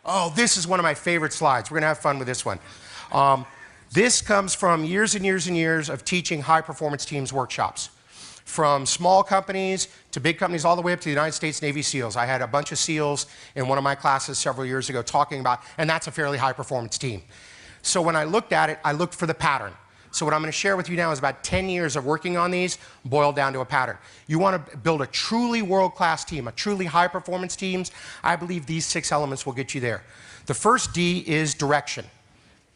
Oh, this is one of my favorite slides. We're going to have fun with this one. This comes from years and years and years of teaching high-performance teams workshops. From small companies to big companies, all the way up to the United States Navy SEALs. I had a bunch of SEALs in one of my classes several years ago talking about, and that's a fairly high-performance team. So when I looked at it, I looked for the pattern. So what I'm going to share with you now is about 10 years of working on these boiled down to a pattern. You want to build a truly world-class team, a truly high-performance team. I believe these 6 elements will get you there. The first D is direction.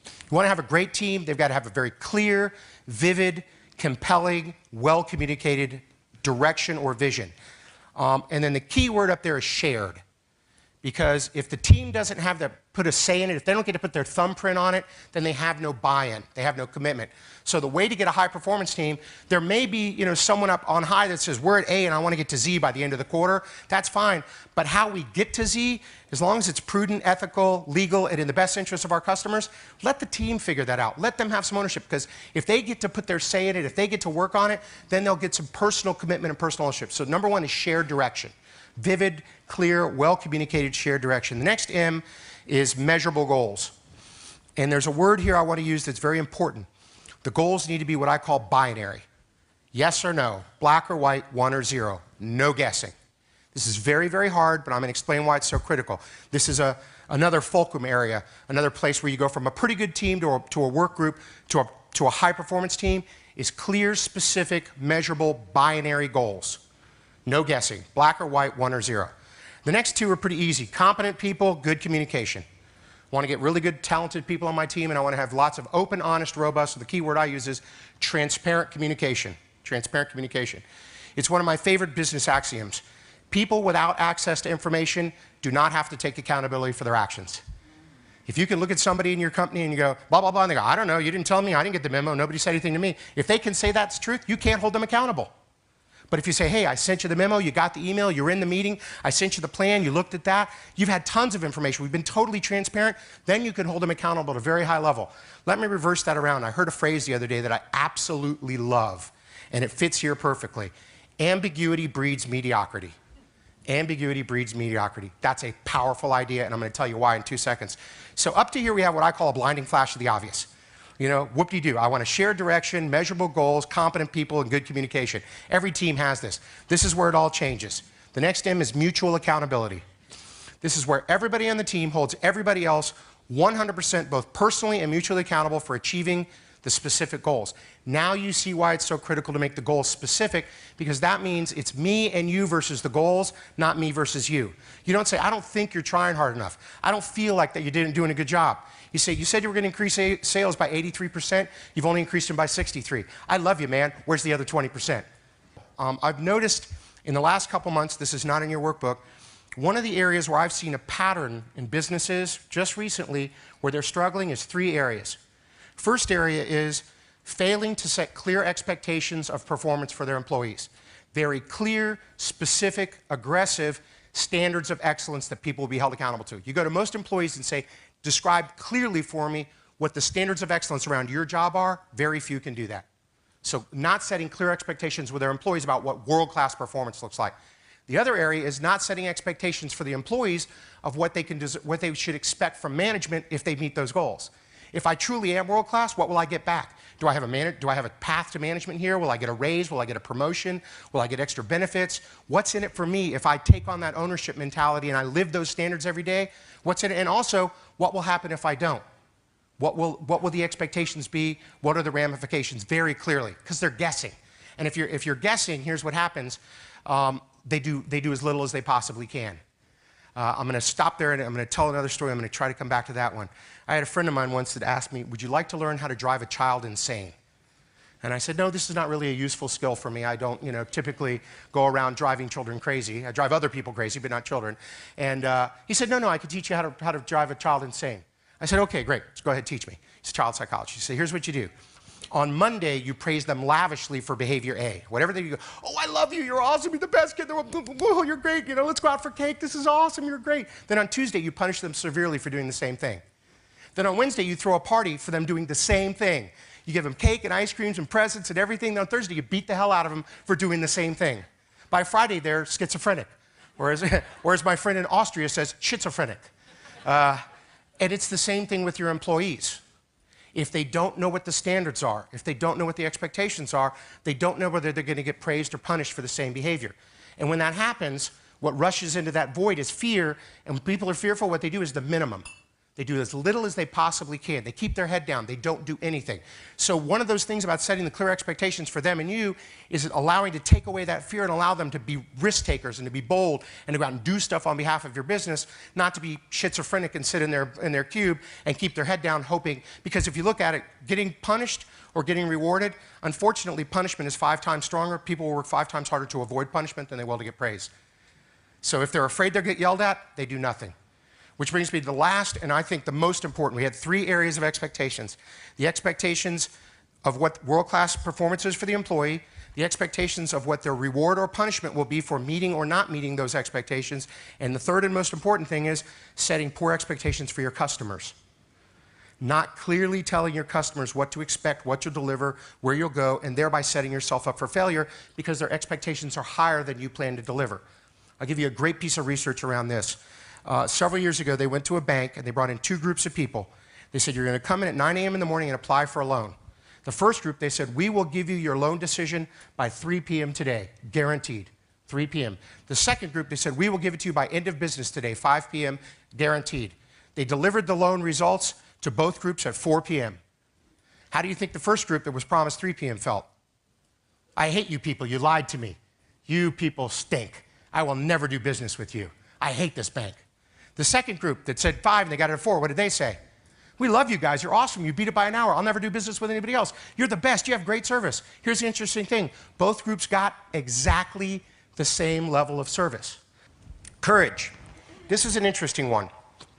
You want to have a great team, they've got to have a very clear, vivid, compelling, well-communicated direction or vision. And then the key word up there is shared. Because if the team doesn't have to put a say in it, if they don't get to put their thumbprint on it, then they have no buy-in, they have no commitment. So the way to get a high-performance team, there may be someone up on high that says, we're at A and I want to get to Z by the end of the quarter. That's fine. But how we get to Z, as long as it's prudent, ethical, legal, and in the best interest of our customers, let the team figure that out. Let them have some ownership. Because if they get to put their say in it, if they get to work on it, then they'll get some personal commitment and personal ownership. So number 1 is shared direction. Vivid, clear, well-communicated shared direction. The next M is measurable goals. And there's a word here I want to use that's very important. The goals need to be what I call binary. Yes or no, black or white, 1 or 0. No guessing. This is very, very hard, but I'm going to explain why it's so critical. This is another fulcrum area, another place where you go from a pretty good team to a work group to a high-performance team, is clear, specific, measurable, binary goals. No guessing, black or white, 1 or 0. The next 2 are pretty easy. Competent people, good communication. I want to get really good, talented people on my team, and I want to have lots of open, honest, robust. So the key word I use is transparent communication. Transparent communication. It's one of my favorite business axioms. People without access to information do not have to take accountability for their actions. If you can look at somebody in your company and you go, blah, blah, blah, and they go, I don't know, you didn't tell me, I didn't get the memo, nobody said anything to me. If they can say that's the truth, you can't hold them accountable. But if you say, hey, I sent you the memo, you got the email, you're in the meeting, I sent you the plan, you looked at that, you've had tons of information, we've been totally transparent, then you can hold them accountable at a very high level. Let me reverse that around. I heard a phrase the other day that I absolutely love, and it fits here perfectly. Ambiguity breeds mediocrity. Ambiguity breeds mediocrity. That's a powerful idea, and I'm going to tell you why in 2 seconds. So up to here we have what I call a blinding flash of the obvious. Whoop-de-doo. I want to share direction, measurable goals, competent people, and good communication. Every team has this. This is where it all changes. The next M is mutual accountability. This is where everybody on the team holds everybody else 100% both personally and mutually accountable for achieving the specific goals. Now you see why it's so critical to make the goals specific, because that means it's me and you versus the goals, not me versus you. You don't say, I don't think you're trying hard enough. I don't feel like that you're doing a good job. You say, you said you were going to increase sales by 83%. You've only increased them by 63. I love you, man. Where's the other 20%? I've noticed in the last couple months, this is not in your workbook, one of the areas where I've seen a pattern in businesses just recently where they're struggling is 3 areas. First area is failing to set clear expectations of performance for their employees. Very clear, specific, aggressive standards of excellence that people will be held accountable to. You go to most employees and say, describe clearly for me what the standards of excellence around your job are. Very few can do that. So not setting clear expectations with their employees about what world-class performance looks like. The other area is not setting expectations for the employees of what they should expect from management if they meet those goals. If I truly am world-class, what will I get back? Do I have a path to management here? Will I get a raise? Will I get a promotion? Will I get extra benefits? What's in it for me if I take on that ownership mentality and I live those standards every day? What's in it? And also, what will happen if I don't? What will the expectations be? What are the ramifications? Very clearly, because they're guessing. And if you're guessing, here's what happens. They do as little as they possibly can. I'm going to stop there and I'm going to tell another story. I'm going to try to come back to that one. I had a friend of mine once that asked me, would you like to learn how to drive a child insane? And I said, no, this is not really a useful skill for me. I don't typically go around driving children crazy. I drive other people crazy, but not children. And he said, no, I could teach you how to drive a child insane. I said, okay, great. Let's go ahead and teach me. He's a child psychologist. He said, here's what you do. On Monday, you praise them lavishly for behavior A. Whatever they go, oh, I love you, you're awesome, you're the best kid, you're great, let's go out for cake, this is awesome, you're great. Then on Tuesday, you punish them severely for doing the same thing. Then on Wednesday, you throw a party for them doing the same thing. You give them cake and ice creams and presents and everything. Then on Thursday, you beat the hell out of them for doing the same thing. By Friday, they're schizophrenic, whereas my friend in Austria says schizophrenic. And it's the same thing with your employees. If they don't know what the standards are, if they don't know what the expectations are, they don't know whether they're going to get praised or punished for the same behavior. And when that happens, what rushes into that void is fear, and when people are fearful, what they do is the minimum. They do as little as they possibly can. They keep their head down. They don't do anything. So one of those things about setting the clear expectations for them and you is allowing to take away that fear and allow them to be risk takers and to be bold and to go out and do stuff on behalf of your business, not to be schizophrenic and sit in their cube and keep their head down hoping. Because if you look at it, getting punished or getting rewarded, unfortunately, punishment is 5 times stronger. People will work 5 times harder to avoid punishment than they will to get praise. So if they're afraid they'll get yelled at, they do nothing. Which brings me to the last, and I think the most important. We had 3 areas of expectations. The expectations of what world-class performance is for the employee, the expectations of what their reward or punishment will be for meeting or not meeting those expectations, and the third and most important thing is setting poor expectations for your customers. Not clearly telling your customers what to expect, what you'll deliver, where you'll go, and thereby setting yourself up for failure because their expectations are higher than you plan to deliver. I'll give you a great piece of research around this. Several years ago, they went to a bank and they brought in 2 groups of people. They said, you're going to come in at 9 a.m. in the morning and apply for a loan. The first group, they said, we will give you your loan decision by 3 p.m. today, guaranteed, 3 p.m. The second group, they said, we will give it to you by end of business today, 5 p.m., guaranteed. They delivered the loan results to both groups at 4 p.m. How do you think the first group that was promised 3 p.m. felt? I hate you people. You lied to me. You people stink. I will never do business with you. I hate this bank. The second group that said 5 and they got it at 4, what did they say? We love you guys. You're awesome. You beat it by an hour. I'll never do business with anybody else. You're the best. You have great service. Here's the interesting thing. Both groups got exactly the same level of service. Courage. This is an interesting one.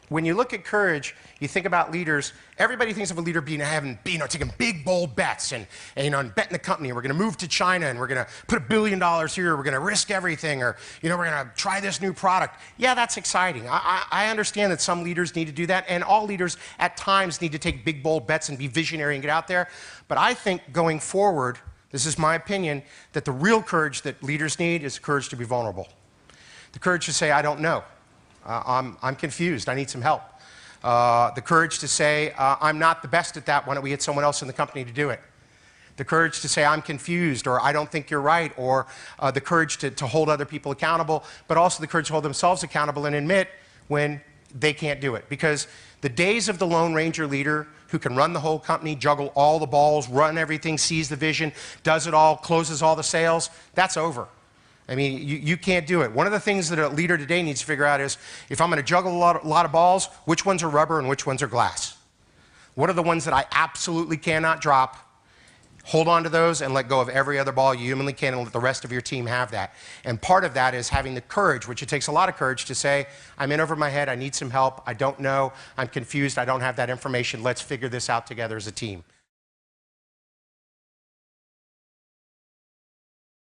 When you look at courage, you think about leaders. Everybody thinks of a leader taking big, bold bets and betting the company. We're going to move to China and we're going to put $1 billion here. We're going to risk everything, or we're going to try this new product. Yeah, that's exciting. I understand that some leaders need to do that, and all leaders at times need to take big, bold bets and be visionary and get out there. But I think going forward, this is my opinion, that the real courage that leaders need is the courage to be vulnerable. The courage to say, I don't know. I'm confused. I need some help. The courage to say, I'm not the best at that. Why don't we get someone else in the company to do it? The courage to say, I'm confused, or I don't think you're right, or the courage to hold other people accountable, but also the courage to hold themselves accountable and admit when they can't do it. Because the days of the Lone Ranger leader who can run the whole company, juggle all the balls, run everything, sees the vision, does it all, closes all the sales, that's over. I mean, you can't do it. One of the things that a leader today needs to figure out is, if I'm going to juggle a lot of balls, which ones are rubber and which ones are glass? What are the ones that I absolutely cannot drop? Hold on to those and let go of every other ball you humanly can, and let the rest of your team have that. And part of that is having the courage, which it takes a lot of courage to say, I'm in over my head, I need some help, I don't know, I'm confused, I don't have that information, let's figure this out together as a team.